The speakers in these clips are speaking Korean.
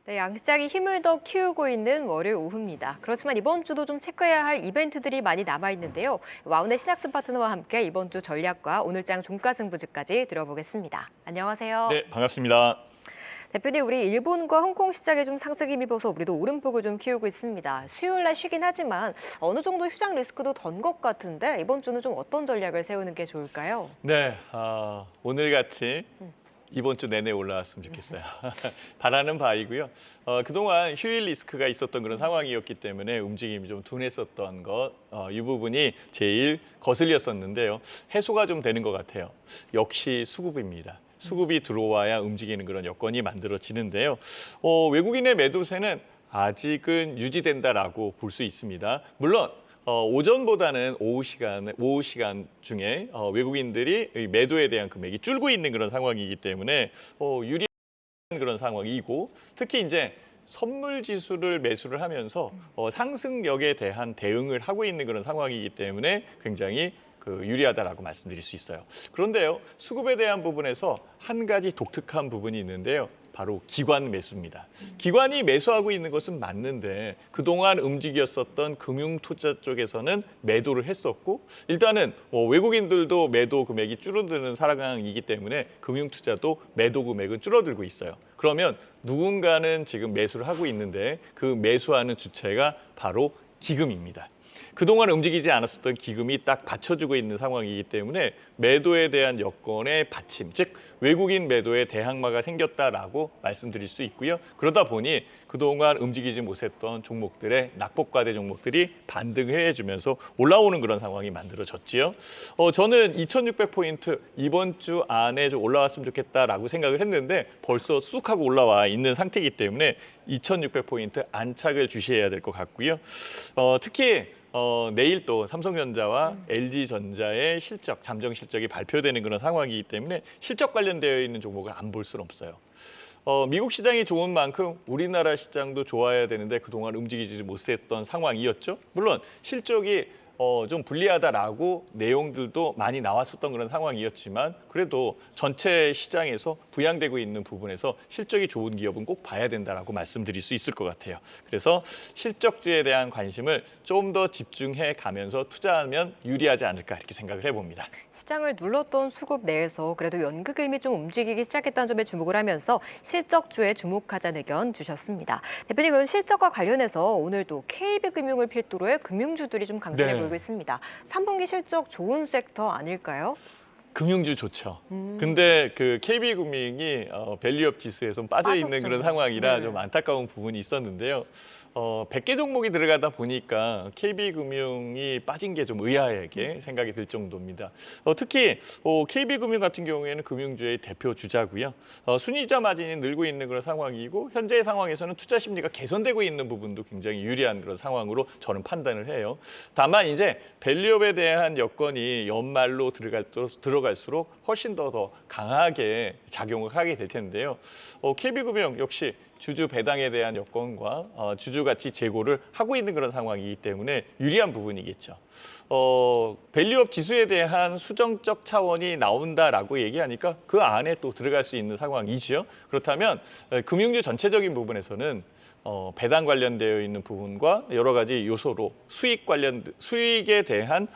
네, 양시장이 힘을 더 키우고 있는 월요일 오후입니다. 그렇지만 이번 주도 좀 체크해야 할 이벤트들이 많이 남아 있는데요. 와운의 신학습 파트너와 함께 이번 주 전략과 오늘장 종가승부주까지 들어보겠습니다. 안녕하세요. 네, 반갑습니다. 대표님, 우리 일본과 홍콩 시장에 좀 상승 힘입어서 우리도 오름폭을 좀 키우고 있습니다. 수요일 날 쉬긴 하지만 어느 정도 휴장 리스크도 던 것 같은데 이번 주는 좀 어떤 전략을 세우는 게 좋을까요? 네, 오늘같이 이번 주 내내 올라왔으면 좋겠어요. 바라는 바이고요. 그동안 휴일 리스크가 있었던 그런 상황이었기 때문에 움직임이 좀 둔했었던 것, 이 부분이 제일 거슬렸었는데요. 해소가 좀 되는 것 같아요. 역시 수급입니다. 수급이 들어와야 움직이는 그런 여건이 만들어지는데요. 외국인의 매도세는 아직은 유지된다라고 볼 수 있습니다. 물론 오전보다는 오후 시간 중에 외국인들이 외국인에 대한 금액이 줄고 있는 그런 상황이기 때문에 유리한 그런 상황이고, 특히 이제 선물 지수를 매수를 하면서 상승력에 대한 대응을 하고 있는 그런 상황이기 때문에 굉장히 유리하다라고 말씀드릴 수 있어요. 그런데요, 수급에 대한 부분에서 한 가지 독특한 부분이 있는데요. 바로 기관 매수입니다. 기관이 매수하고 있는 것은 맞는데 그동안 움직였었던 금융투자 쪽에서는 매도를 했었고, 일단은 외국인들도 매도 금액이 줄어드는 상황이기 때문에 금융투자도 매도 금액은 줄어들고 있어요. 그러면 누군가는 지금 매수를 하고 있는데 그 매수하는 주체가 바로 기금입니다. 그동안 움직이지 않았었던 기금이 딱 받쳐주고 있는 상황이기 때문에 매도에 대한 여건의 받침, 즉 외국인 매도에 대항마가 생겼다라고 말씀드릴 수 있고요. 그러다 보니 그동안 움직이지 못했던 종목들의 낙폭과대 종목들이 반등을 해주면서 올라오는 그런 상황이 만들어졌지요. 저는 2,600포인트 이번 주 안에 좀 올라왔으면 좋겠다라고 생각을 했는데 벌써 쑥 하고 올라와 있는 상태이기 때문에 2,600포인트 안착을 주시해야 될 것 같고요. 특히 내일 또 삼성전자와 LG전자의 실적, 잠정 실적이 발표되는 그런 상황이기 때문에 실적 관련되어 있는 종목을 안 볼 수는 없어요. 미국 시장이 좋은 만큼 우리나라 시장도 좋아야 되는데 그동안 움직이지 못했던 상황이었죠. 물론 실적이 좀 불리하다라고 내용들도 많이 나왔었던 그런 상황이었지만 그래도 전체 시장에서 부양되고 있는 부분에서 실적이 좋은 기업은 꼭 봐야 된다라고 말씀드릴 수 있을 것 같아요. 그래서 실적주에 대한 관심을 좀 더 집중해 가면서 투자하면 유리하지 않을까 이렇게 생각을 해봅니다. 시장을 눌렀던 수급 내에서 그래도 연극임이 좀 움직이기 시작했다는 점에 주목을 하면서 실적주에 주목하자는 의견 주셨습니다. 대표님, 그럼 실적과 관련해서 오늘도 KB금융을 필두로 해 금융주들이 좀 강세를 네. 보이고 있습니다. 3분기 실적 좋은 섹터 아닐까요? 금융주 좋죠. 근데 그 KB금융이 밸류업 지수에서 빠져 있는 빠졌죠. 그런 상황이라 네. 좀 안타까운 부분이 있었는데요. 100개 종목이 들어가다 보니까 KB금융이 빠진 게 좀 의아하게 생각이 들 정도입니다. 특히 KB금융 같은 경우에는 금융주의 대표 주자고요. 순이자 마진이 늘고 있는 그런 상황이고 현재 상황에서는 투자 심리가 개선되고 있는 부분도 굉장히 유리한 그런 상황으로 저는 판단을 해요. 다만 이제 밸류업에 대한 여건이 연말로 들어갈수록 훨씬 더 강하게 작용을 하게 될 텐데요. KB금융 역시 주주 배당에 대한 여건과 주주 가치 제고를 하고 있는 그런 상황이기 때문에 유리한 부분이겠죠. 밸류업 지수에 대한 수정적 차원이 나온다라고 얘기하니까 그 안에 또 들어갈 수 있는 상황이지요. 그렇다면 금융주 전체적인 부분에서는 배당 관련되어 있는 부분과 여러 가지 요소로 수익에 대한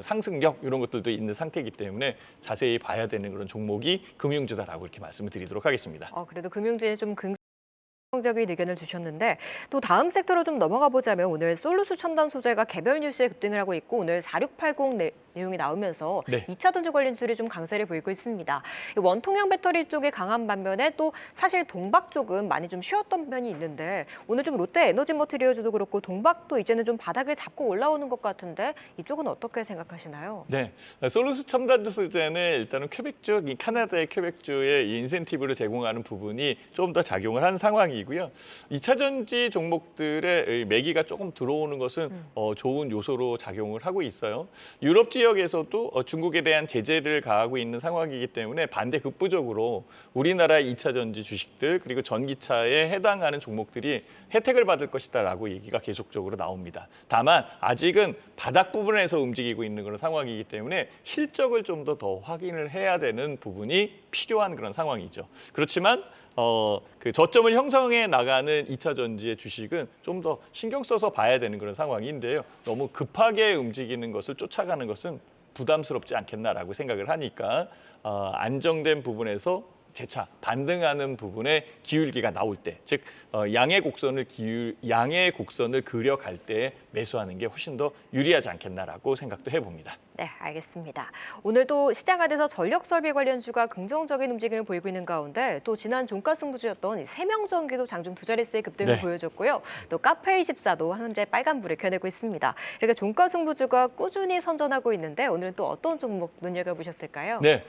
상승력 이런 것들도 있는 상태이기 때문에 자세히 봐야 되는 그런 종목이 금융주다라고 이렇게 말씀을 드리도록 하겠습니다. 그래도 금융주에 좀 긍정적인 의견을 주셨는데 또 다음 섹터로 좀 넘어가 보자면 오늘 솔루스 첨단 소재가 개별 뉴스에 급등을 하고 있고 오늘 4680 내용이 나오면서 네. 2차 전지 관련주들이 좀 강세를 보이고 있습니다. 원통형 배터리 쪽이 강한 반면에 또 사실 동박 쪽은 많이 좀 쉬었던 면이 있는데 오늘 좀 롯데 에너지 머티리얼즈도 그렇고 동박도 이제는 좀 바닥을 잡고 올라오는 것 같은데 이쪽은 어떻게 생각하시나요? 네, 솔루스 첨단 소재는 일단은 퀘벡주, 이 카나다의 퀘벡주의 인센티브를 제공하는 부분이 좀 더 작용을 한 상황이고요. 2차 전지 종목들의 매기가 조금 들어오는 것은 좋은 요소로 작용을 하고 있어요. 유럽 지역에서도 중국에 대한 제재를 가하고 있는 상황이기 때문에 반대급부적으로 우리나라 2차 전지 주식들 그리고 전기차에 해당하는 종목들이 혜택을 받을 것이다라고 얘기가 계속적으로 나옵니다. 다만 아직은 바닥 부분에서 움직이고 있는 그런 상황이기 때문에 실적을 좀 더 확인을 해야 되는 부분이 필요한 그런 상황이죠. 그렇지만 그 저점을 형성해 나가는 2차 전지의 주식은 좀 더 신경 써서 봐야 되는 그런 상황인데요. 너무 급하게 움직이는 것을 쫓아가는 것은 부담스럽지 않겠나라고 생각을 하니까 안정된 부분에서 재차 반등하는 부분에 기울기가 나올 때, 즉 양의 곡선을 그려갈 때 매수하는 게 훨씬 더 유리하지 않겠나라고 생각도 해봅니다. 네, 알겠습니다. 오늘도 시장 안에서 전력 설비 관련주가 긍정적인 움직임을 보이고 있는 가운데 또 지난 종가 승부주였던 세명전기도 장중 두 자릿수의 급등을 네. 보여줬고요. 또 카페24도 현재 빨간불을 켜내고 있습니다. 이렇게 종가 승부주가 꾸준히 선전하고 있는데 오늘은 또 어떤 종목 눈여겨보셨을까요? 네,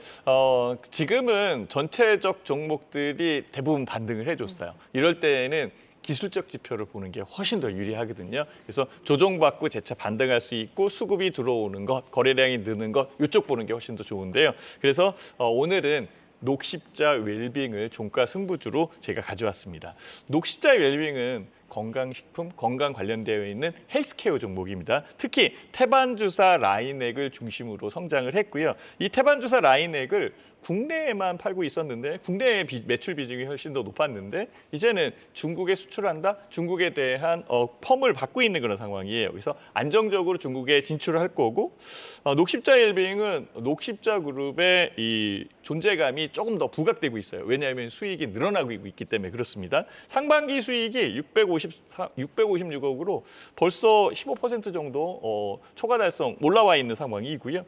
지금은 전체적 종목들이 대부분 반등을 해줬어요. 이럴 때에는 기술적 지표를 보는 게 훨씬 더 유리하거든요. 그래서 조정받고 재차 반등할 수 있고 수급이 들어오는 것, 거래량이 느는 것 이쪽 보는 게 훨씬 더 좋은데요. 그래서 오늘은 녹십자 웰빙을 종가 승부주로 제가 가져왔습니다. 녹십자 웰빙은 건강식품, 건강 관련되어 있는 헬스케어 종목입니다. 특히 태반주사 라인액을 중심으로 성장을 했고요. 이 태반주사 라인액을 국내에만 팔고 있었는데 국내 매출 비중이 훨씬 더 높았는데 이제는 중국에 수출한다, 중국에 대한 펌을 받고 있는 그런 상황이에요. 그래서 안정적으로 중국에 진출을 할 거고 녹십자 웰빙은 녹십자 그룹의 이 존재감이 조금 더 부각되고 있어요. 왜냐하면 수익이 늘어나고 있기 때문에 그렇습니다. 상반기 수익이 656억으로 벌써 15% 정도 초과 달성 올라와 있는 상황이고요.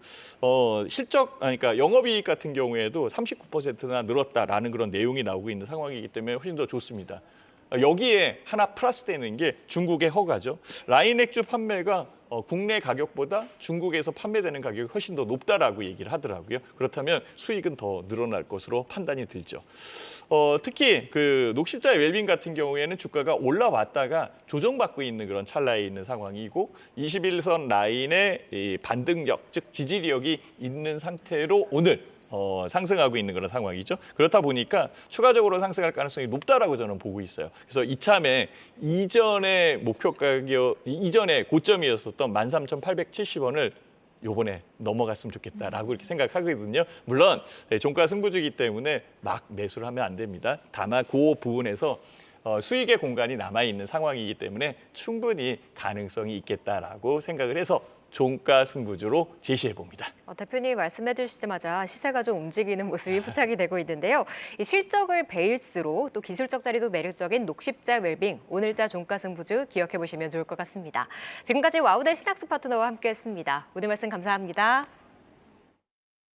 그러니까 영업이익 같은 경우에도 39%나 늘었다라는 그런 내용이 나오고 있는 상황이기 때문에 훨씬 더 좋습니다. 여기에 하나 플러스되는 게 중국의 허가죠. 라인액주 판매가 국내 가격보다 중국에서 판매되는 가격이 훨씬 더 높다라고 얘기를 하더라고요. 그렇다면 수익은 더 늘어날 것으로 판단이 들죠. 특히 그 녹십자 웰빙 같은 경우에는 주가가 올라왔다가 조정받고 있는 그런 찰나에 있는 상황이고 21선 라인의 이 반등력, 즉 지지력이 있는 상태로 오늘 상승하고 있는 그런 상황이죠. 그렇다 보니까 추가적으로 상승할 가능성이 높다라고 저는 보고 있어요. 그래서 이참에 이전의 목표 가격, 이전의 고점이었었던 13,870원을 요번에 넘어갔으면 좋겠다라고 이렇게 생각하거든요. 물론 종가 승부주기 때문에 막 매수를 하면 안 됩니다. 다만 그 부분에서 수익의 공간이 남아있는 상황이기 때문에 충분히 가능성이 있겠다라고 생각을 해서 종가 승부주로 제시해 봅니다. 대표님 말씀해 주시자마자 시세가 좀 움직이는 모습이 포착이 되고 있는데요. 이 실적을 베이스로 또 기술적 자리도 매력적인 녹십자 웰빙, 오늘자 종가 승부주 기억해 보시면 좋을 것 같습니다. 지금까지 와우대 신학스 파트너와 함께했습니다. 오늘 말씀 감사합니다.